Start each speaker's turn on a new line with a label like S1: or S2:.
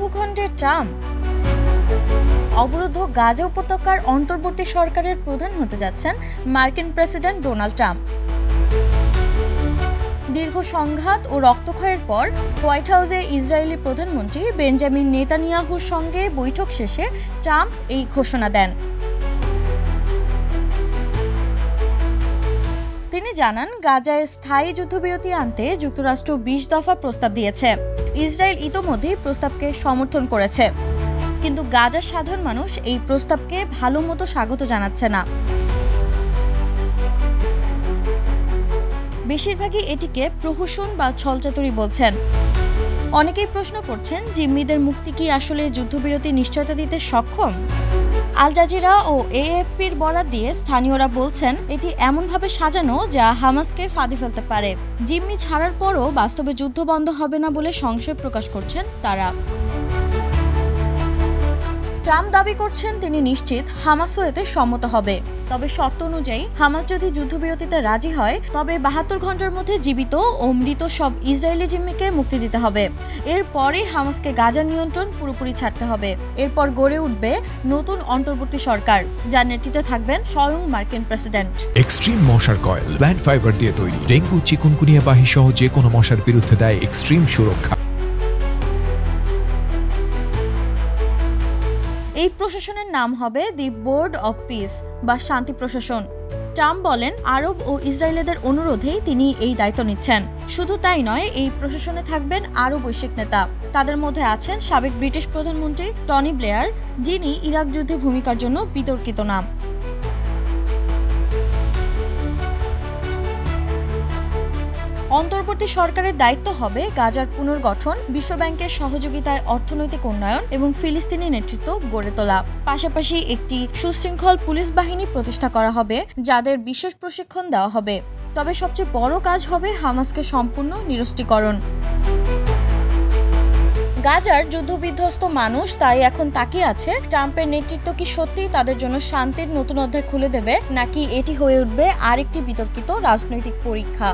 S1: ভূখণ্ডে ট্রাম্প অবরুদ্ধ গাজা উপত্যকার অন্তর্বর্তী সরকারের প্রধান হতে যাচ্ছেন মার্কিন প্রেসিডেন্ট ডোনাল্ড ট্রাম্প। দীর্ঘ সংঘাত ও রক্তক্ষয়ের পর হোয়াইট হাউসে ইসরায়েলি প্রধানমন্ত্রী বেঞ্জামিন নেতানিয়াহুর সঙ্গে বৈঠক শেষে ট্রাম্প এই ঘোষণা দেন। তিনি জানান, গাজায় স্থায়ী যুদ্ধবিরতি আনতে যুক্তরাষ্ট্র ২০ দফা প্রস্তাব দিয়েছে। ইসরায়েল ইতোমধ্যেই প্রস্তাবকে সমর্থন করেছে, কিন্তু গাজার সাধারণ মানুষ এই প্রস্তাবকে ভালোমতো স্বাগত জানাচ্ছে না। বেশিরভাগই এটিকে প্রহসন বা ছলচাতুরি বলছেন। অনেকেই প্রশ্ন করছেন, জিম্মিদের মুক্তি কি আসলে যুদ্ধবিরতি নিশ্চয়তা দিতে সক্ষম? আল জাজিরা ও এএফপির বরাত দিয়ে স্থানীয়রা বলছেন, এটি এমনভাবে সাজানো যা হামাসকে ফাঁদে ফেলতে পারে। জিম্মি ছাড়ার পরও বাস্তবে যুদ্ধ বন্ধ হবে না বলে সংশয় প্রকাশ করছেন তারা। ট্রাম্প দাবি করছেন তিনি নিশ্চিত হামাসও এতে সম্মত হবে, তবে শর্ত অনুযায়ী হামাস যদি যুদ্ধবিরতিতে রাজি হয় তবে ৭২ ঘন্টার মধ্যে জীবিত ও মৃত সব ইসরায়েলি জিম্মিকে মুক্তি দিতে হবে। এরপরই হামাসকে গাজার নিয়ন্ত্রণ পুরোপুরি ছাড়তে হবে। এরপর গড়ে উঠবে নতুন অন্তর্বর্তী সরকার, যার নেতৃত্বে থাকবেন স্বয়ং মার্কিন প্রেসিডেন্ট।
S2: এক্সট্রিম মশার কয়েল প্ল্যান্ট ফাইবার দিয়ে তৈরি, ডেঙ্গু, চিকুনগুনিয়া বাহি সহ যে কোনো মশার বিরুদ্ধে দেয় এক্সট্রিম সুরক্ষা।
S1: এই প্রশাসনের নাম হবে দি বোর্ড অব পিস বা শান্তি প্রশাসন। ট্রাম্প বলেন, আরব ও ইসরায়েলিদের অনুরোধেই তিনি এই দায়িত্ব নিচ্ছেন। শুধু তাই নয়, এই প্রশাসনে থাকবেন আরও বৈশ্বিক নেতা। তাদের মধ্যে আছেন সাবেক ব্রিটিশ প্রধানমন্ত্রী টনি ব্লেয়ার, যিনি ইরাক যুদ্ধে ভূমিকার জন্য বিতর্কিত নাম। অন্তর্বর্তী সরকারের দায়িত্ব হবে গাজার পুনর্গঠন, বিশ্বব্যাংকের সহযোগিতায় অর্থনৈতিক উন্নয়ন এবং ফিলিস্তিনি নেতৃত্ব গড়ে তোলা। পাশাপাশি একটি সুশৃঙ্খল পুলিশ বাহিনী প্রতিষ্ঠা করা হবে, যাদের বিশেষ প্রশিক্ষণ দেওয়া হবে। তবে সবচেয়ে বড় কাজ হবে হামাসকে সম্পূর্ণ নিরস্ত্রীকরণ। গাজার যুদ্ধবিধ্বস্ত মানুষ তাই এখন তাকিয়ে আছে, ট্রাম্পের নেতৃত্ব কি সত্যিই তাদের জন্য শান্তির নতুন অধ্যায় খুলে দেবে, নাকি এটি হয়ে উঠবে আরেকটি বিতর্কিত রাজনৈতিক পরীক্ষা।